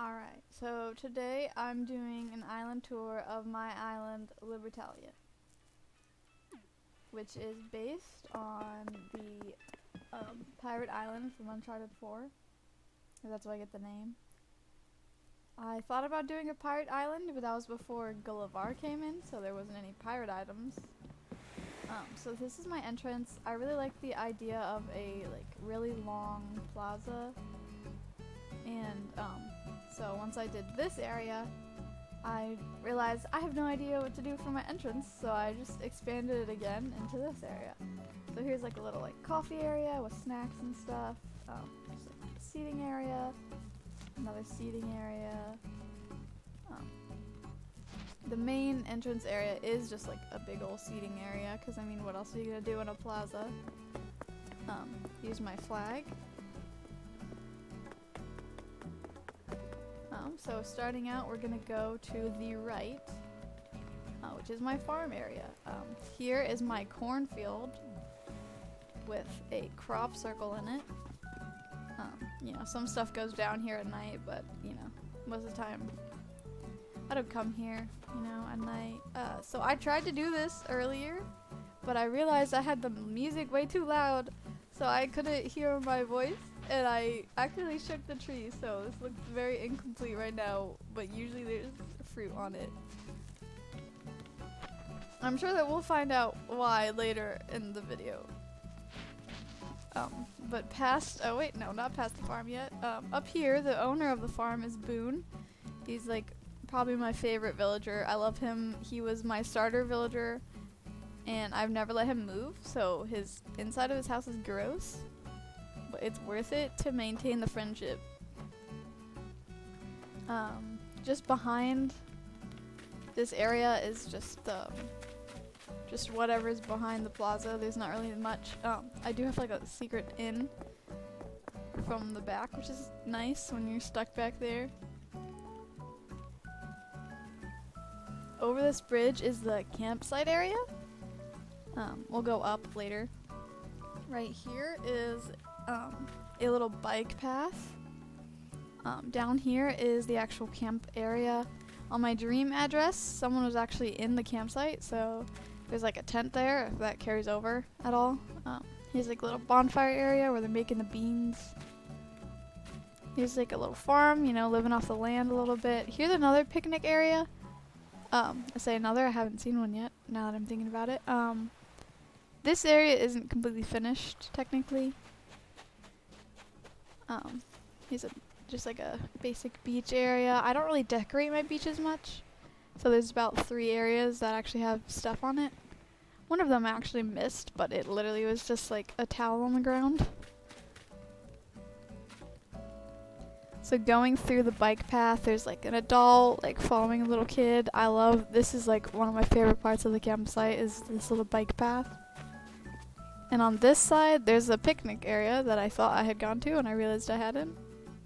Alright, so today I'm doing an island tour of my island, Libertalia, which is based on the pirate island from Uncharted 4. That's why I get the name. I thought about doing a pirate island, but that was before Gulliver came in, so there wasn't any pirate items. So this is my entrance. I really like the idea of a really long plaza, and so once I did this area, I realized I have no idea what to do for my entrance, so I just expanded it again into this area. So here's like a little coffee area with snacks and stuff, just a seating area, another seating area. The main entrance area is just a big old seating area, because I mean, what else are you gonna do in a plaza? Use my flag. So starting out, we're gonna go to the right, which is my farm area. Here is my cornfield with a crop circle in it. Some stuff goes down here at night, but most of the time I don't come here, at night. So I tried to do this earlier, but I realized I had the music way too loud, so I couldn't hear my voice. And I actually shook the tree, so this looks very incomplete right now, but usually there's fruit on it. I'm sure that we'll find out why later in the video. But oh wait, no, not past the farm yet. Up here, the owner of the farm is Boone. He's probably my favorite villager. I love him. He was my starter villager, and I've never let him move, so his inside of his house is gross. But it's worth it to maintain the friendship. Just behind this area is just whatever's behind the plaza. There's not really much. I do have a secret inn from the back, which is nice when you're stuck back there. Over this bridge is the campsite area. We'll go up later. Right here is a little bike path. Down here is the actual camp area. On my dream address, someone was actually in the campsite, so there's a tent there if that carries over at all. Here's a little bonfire area where they're making the beans. Here's a little farm, living off the land a little bit. Here's another picnic area. I say another, I haven't seen one yet, now that I'm thinking about it. This area isn't completely finished, technically. Here's just a basic beach area. I don't really decorate my beaches much, so there's about 3 areas that actually have stuff on it. One of them I actually missed, but it literally was just a towel on the ground. So going through the bike path, there's an adult following a little kid. This is one of my favorite parts of the campsite is this little bike path. And on this side, there's a picnic area that I thought I had gone to, and I realized I hadn't.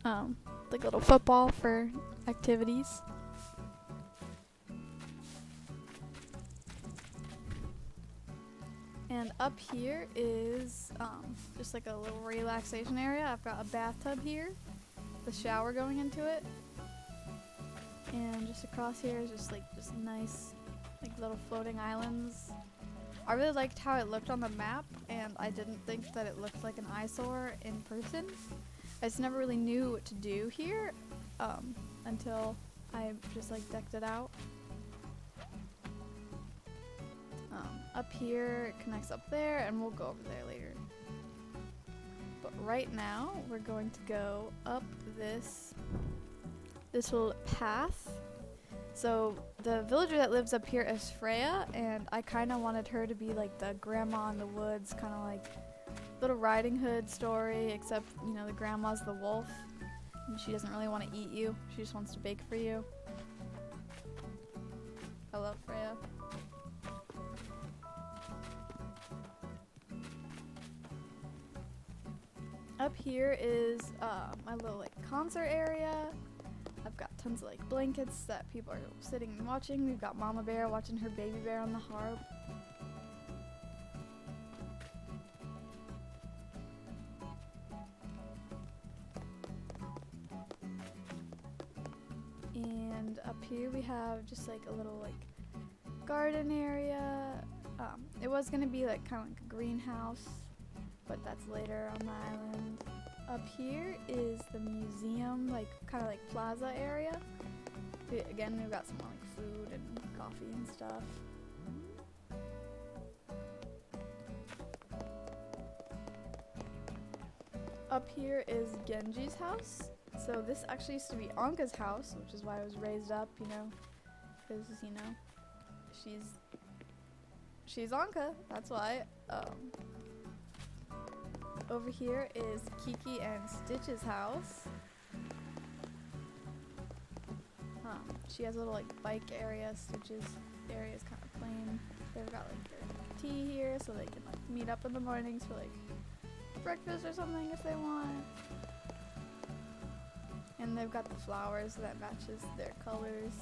A little football for activities. And up here is just a little relaxation area. I've got a bathtub here, the shower going into it, and just across here is just nice little floating islands. I really liked how it looked on the map, and I didn't think that it looked like an eyesore in person. I just never really knew what to do here until I just decked it out. Up here, it connects up there, and we'll go over there later. But right now, we're going to go up this little path. So the villager that lives up here is Freya, and I kind of wanted her to be the grandma in the woods, kind of Little Riding Hood story, except the grandma's the wolf, and she doesn't really want to eat you. She just wants to bake for you. I love Freya. Up here is my little concert area. I've got tons of blankets that people are sitting and watching. We've got Mama Bear watching her baby bear on the harp. And up here we have just like a little like garden area. It was gonna be like kind of like a greenhouse, but that's later on the island. Up here is the museum, like kind of like plaza area. Again, we've got some like food and coffee and stuff. Up here is Genji's house. So this actually used to be Anka's house, which is why it was raised up, you know, because, you know, she's Anka, that's why. Over here is Kiki and Stitch's house. She has a little like bike area. Stitch's area is kind of plain. They've got like their tea here, so they can like meet up in the mornings for like breakfast or something if they want. And they've got the flowers that matches their colors.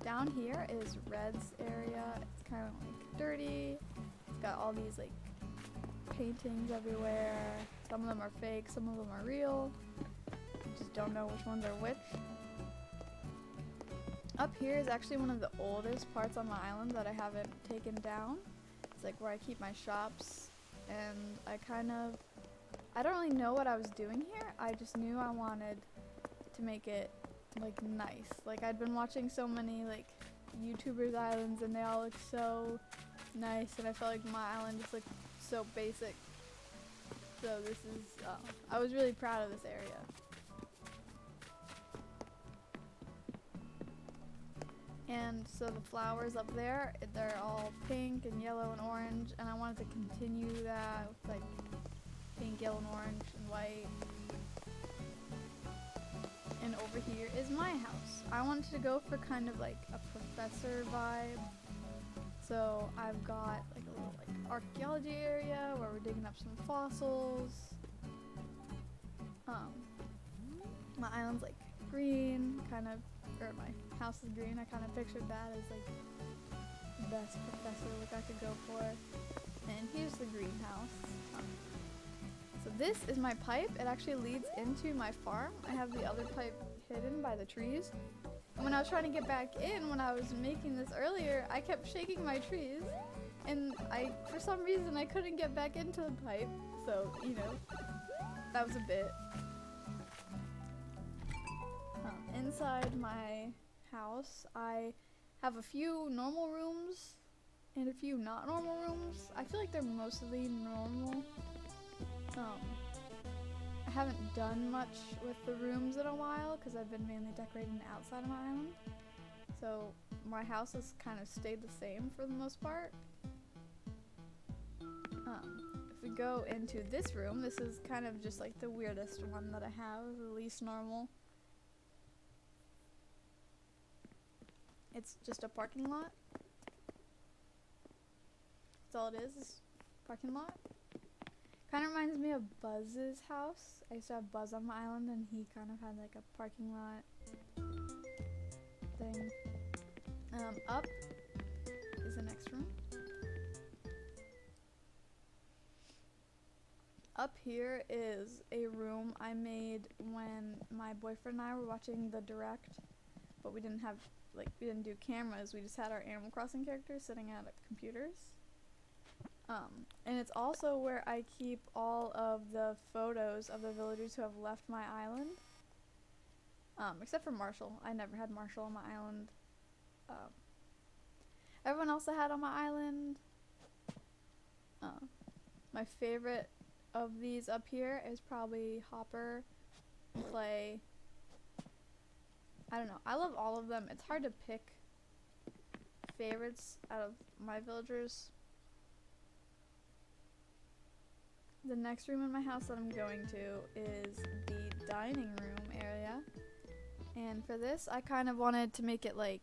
Down here is Red's area. It's kind of like dirty. It's got all these like paintings everywhere. Some of them are fake, some of them are real. Just don't know which ones are which. Up here is actually one of the oldest parts on the island that I haven't taken down. It's like where I keep my shops, and I don't really know what I was doing here. I just knew I wanted to make it like nice. Like I'd been watching so many like YouTubers' islands and they all look so nice, and I felt like my island just looked so basic. So this is, I was really proud of this area. And so the flowers up there, they're all pink and yellow and orange, and I wanted to continue that with like pink, yellow, and orange and white. And over here is my house. I wanted to go for kind of like a professor vibe. So I've got like a little like archaeology area where we're digging up some fossils. My island's like green, kind of, or my house is green. I kind of pictured that as like the best professor look I could go for. And here's the greenhouse. So this is my pipe. It actually leads into my farm. I have the other pipe hidden by the trees. And when I was trying to get back in, when I was making this earlier, I kept shaking my trees. And for some reason, I couldn't get back into the pipe. So, you know, that was a bit. Inside my house, I have a few normal rooms and a few not normal rooms. I feel like they're mostly normal. I haven't done much with the rooms in a while because I've been mainly decorating the outside of my island. So my house has kind of stayed the same for the most part. If we go into this room, this is kind of just like the weirdest one that I have, the least normal. It's just a parking lot. That's all it is parking lot. Kind of reminds me of Buzz's house. I used to have Buzz on my island, and he kind of had like a parking lot thing. Up is the next room. Up here is a room I made when my boyfriend and I were watching the direct, but we didn't do cameras. We just had our Animal Crossing characters sitting at computers. And it's also where I keep all of the photos of the villagers who have left my island. Except for Marshall. I never had Marshall on my island. Everyone else I had on my island. My favorite of these up here is probably Hopper and Clay. I don't know. I love all of them. It's hard to pick favorites out of my villagers. The next room in my house that I'm going to is the dining room area. And for this, I kind of wanted to make it like,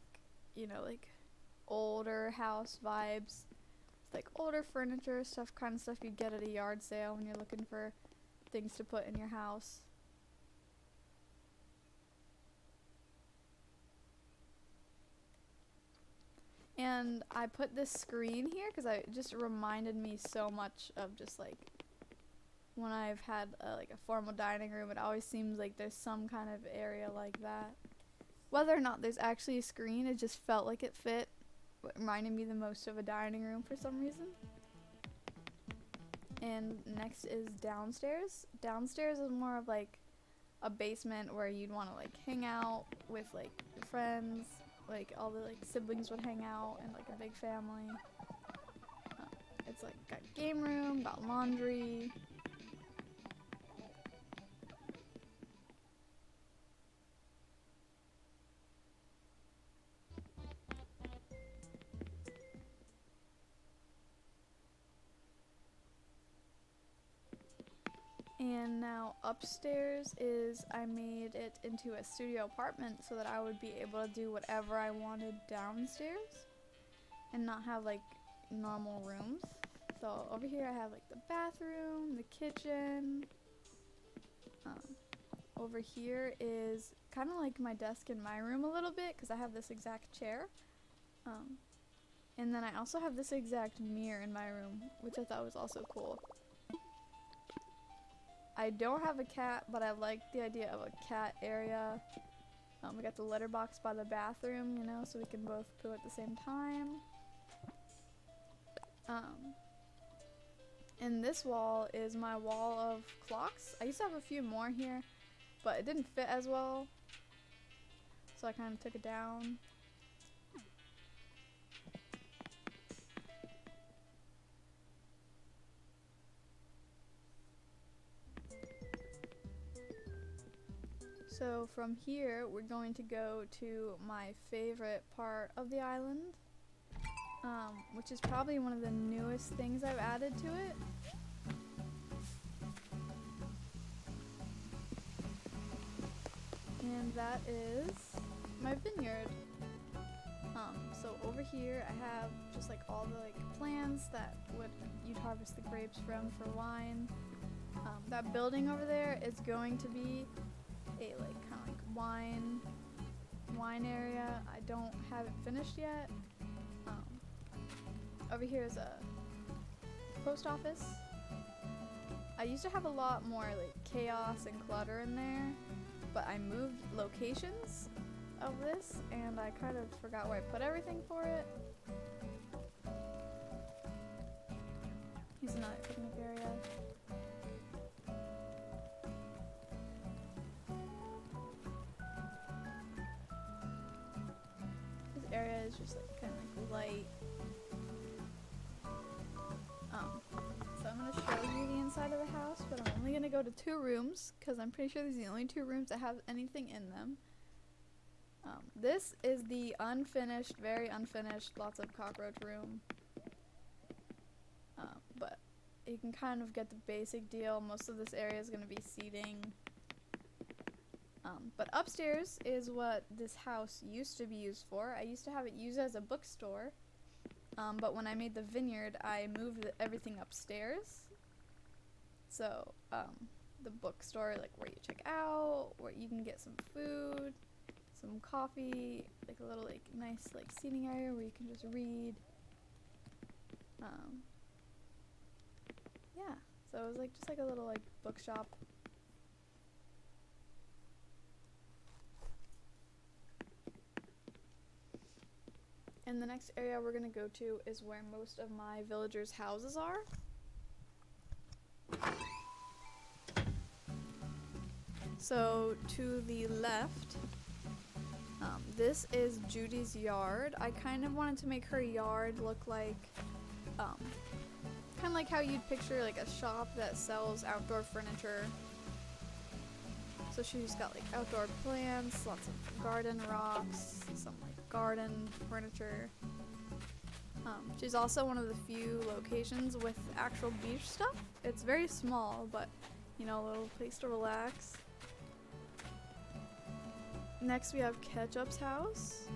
you know, like older house vibes. It's like older furniture, kind of stuff you get at a yard sale when you're looking for things to put in your house. And I put this screen here because it just reminded me so much of just like when I've had like a formal dining room, it always seems like there's some kind of area like that. Whether or not there's actually a screen, it just felt like it fit. What reminded me the most of a dining room for some reason. And next is downstairs. Downstairs is more of like a basement where you'd want to like hang out with like your friends, like all the like siblings would hang out and like a big family. It's like got game room, got laundry. And now upstairs is I made it into a studio apartment so that I would be able to do whatever I wanted downstairs and not have like normal rooms. So over here I have like the bathroom, the kitchen. Over here is kind of like my desk in my room a little bit because I have this exact chair. And then I also have this exact mirror in my room, which I thought was also cool. I don't have a cat, but I like the idea of a cat area. We got the litter box by the bathroom, you know, so we can both poo at the same time. And this wall is my wall of clocks. I used to have a few more here, but it didn't fit as well, so I kind of took it down. So from here, we're going to go to my favorite part of the island, which is probably one of the newest things I've added to it. And that is my vineyard. So over here I have just like all the like plants that you'd harvest the grapes from for wine. That building over there is going to be a like kind of like wine area. I don't have it finished yet. Over here is a post office. I used to have a lot more like chaos and clutter in there, but I moved locations of this and I kind of forgot where I put everything for it. Here's another picnic area. This area is just like kind of like light. So I'm going to show you the inside of the house, but I'm only going to go to 2 rooms because I'm pretty sure these are the only 2 rooms that have anything in them. This is the unfinished, very unfinished, lots of cockroach room. But you can kind of get the basic deal. Most of this area is going to be seating. But upstairs is what this house used to be used for. I used to have it used as a bookstore. But when I made the vineyard, I moved everything upstairs. So, the bookstore, like where you check out, where you can get some food, some coffee, like a little like nice like seating area where you can just read. Yeah, so it was like just like a little like bookshop. And the next area we're going to go to is where most of my villagers' houses are. So to the left, this is Judy's yard. I kind of wanted to make her yard look like, kind of like how you'd picture like a shop that sells outdoor furniture. So she's got like outdoor plants, lots of garden rocks, some like garden furniture. She's also one of the few locations with actual beach stuff. It's very small, but you know, a little place to relax. Next we have Ketchup's house.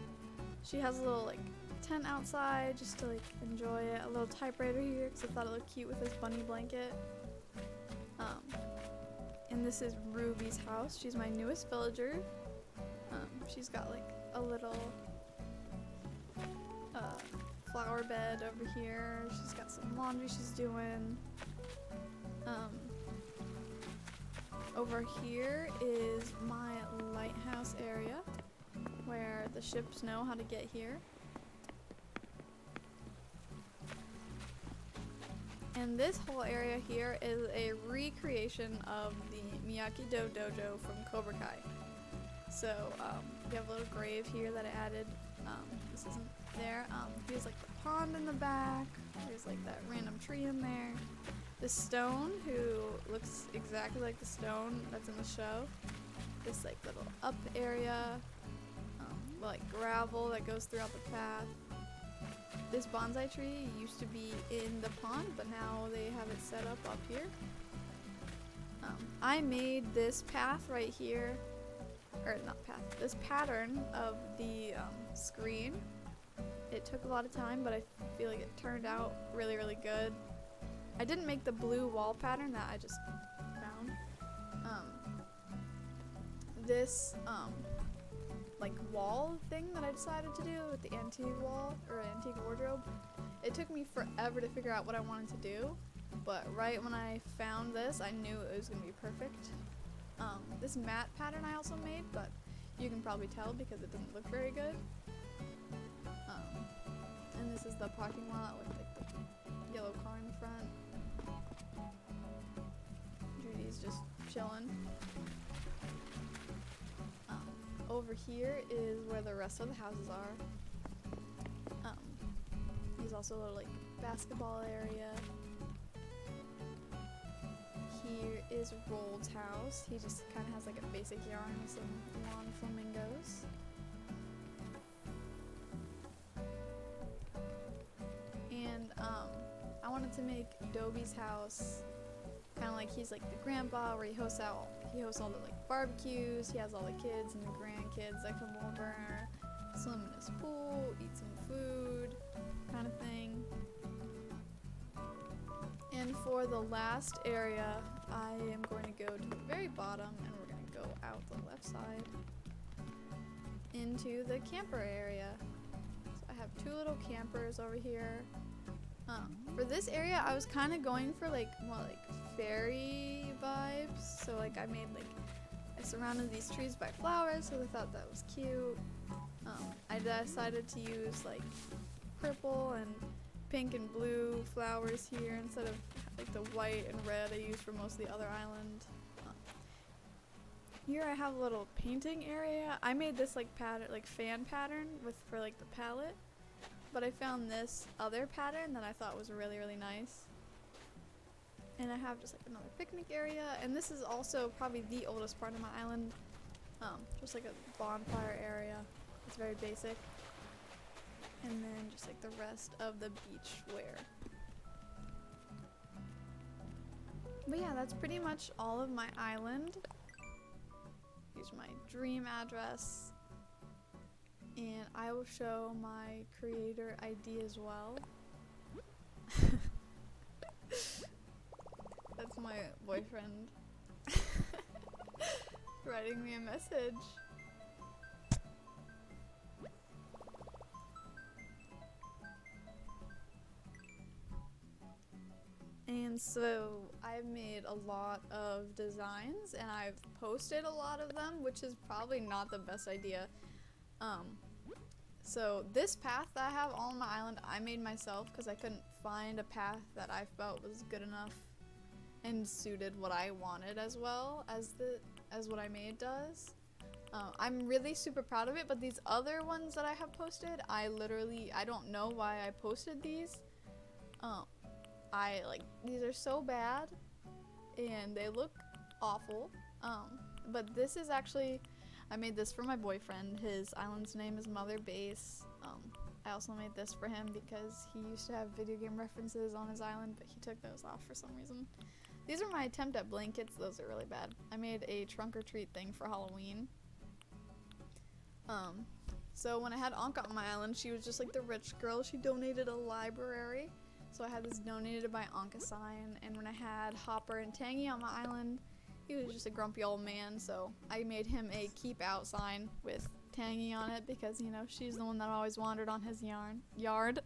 She has a little like tent outside just to like enjoy it. A little typewriter here because I thought it looked cute with this bunny blanket. And this is Ruby's house. She's my newest villager. She's got like a little flower bed over here. She's got some laundry she's doing. Over here is my lighthouse area where the ships know how to get here. And this whole area here is a recreation of the Miyagi-Do dojo from Cobra Kai. So we have a little grave here that I added. This isn't there. Here's like the pond in the back. There's like that random tree in there. The stone, who looks exactly like the stone that's in the show. This like little up area, like gravel that goes throughout the path. This bonsai tree used to be in the pond, but now they have it set up here. I made this path right here, or not path, this pattern of the screen. It took a lot of time, but I feel like it turned out really, really good. I didn't make the blue wall pattern that I just found. This like wall thing that I decided to do with the antique wall or antique wardrobe, it took me forever to figure out what I wanted to do, but right when I found this, I knew it was gonna be perfect. This mat pattern I also made, but you can probably tell because it doesn't look very good. And this is the parking lot with like the yellow car in front. Judy's just chilling. Over here is where the rest of the houses are. There's also a little like basketball area. Here is Rold's house. He just kind of has like a basic yarn with some lawn flamingos. And I wanted to make Dobie's house kind of like he's like the grandpa where he hosts all the like barbecues. He has all the kids and the grandkids that come over, swim in his pool, eat some food, kind of thing. And for the last area, I am going to go to the very bottom and we're going to go out the left side into the camper area. So I have two little campers over here. For this area, I was kind of going for like more like fairy vibes. So like I surrounded these trees by flowers, so I thought that was cute. I decided to use like purple and pink and blue flowers here instead of like the white and red I used for most of the other island. Here I have a little painting area. I made this like pattern, like fan pattern for like the palette, but I found this other pattern that I thought was really, really nice. And I have just like another picnic area, and this is also probably the oldest part of my island. Just like a bonfire area. It's very basic. And then just like the rest of the beach wear. But yeah, that's pretty much all of my island. Here's my dream address. And I will show my creator ID as well. That's my boyfriend writing me a message. And so I've made a lot of designs and I've posted a lot of them, which is probably not the best idea. So this path that I have on my island, I made myself because I couldn't find a path that I felt was good enough and suited what I wanted as well as what I made does. I'm really super proud of it, but these other ones that I have posted, I don't know why I posted these. These are so bad and they look awful. But this is actually, I made this for my boyfriend. His island's name is Mother Base. I also made this for him because he used to have video game references on his island, but he took those off for some reason. These are my attempt at blankets. Those are really bad. I made a trunk or treat thing for Halloween. So when I had Anka on my island, she was just like the rich girl. She donated a library. So I had this donated by Anka sign. And when I had Hopper and Tangy on my island, he was just a grumpy old man. So I made him a keep out sign with Tangy on it because, you know, she's the one that always wandered on his yard.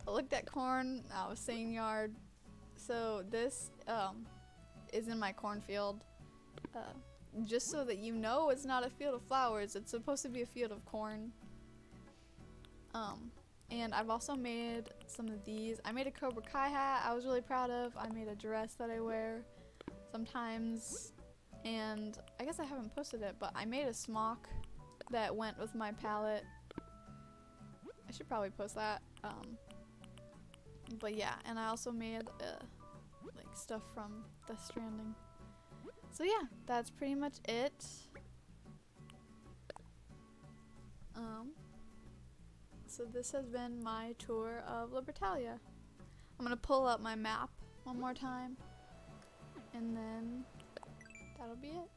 I looked at corn. I was saying yard. So this is in my cornfield. just so that you know it's not a field of flowers, it's supposed to be a field of corn. And I've also made some of these. I made a Cobra Kai hat I was really proud of. I made a dress that I wear sometimes, and I guess I haven't posted it, but I made a smock that went with my palette. I should probably post that. But yeah, and I also made like stuff from Death Stranding. So yeah, that's pretty much it. So this has been my tour of Libertalia. I'm gonna pull up my map one more time, and then that'll be it.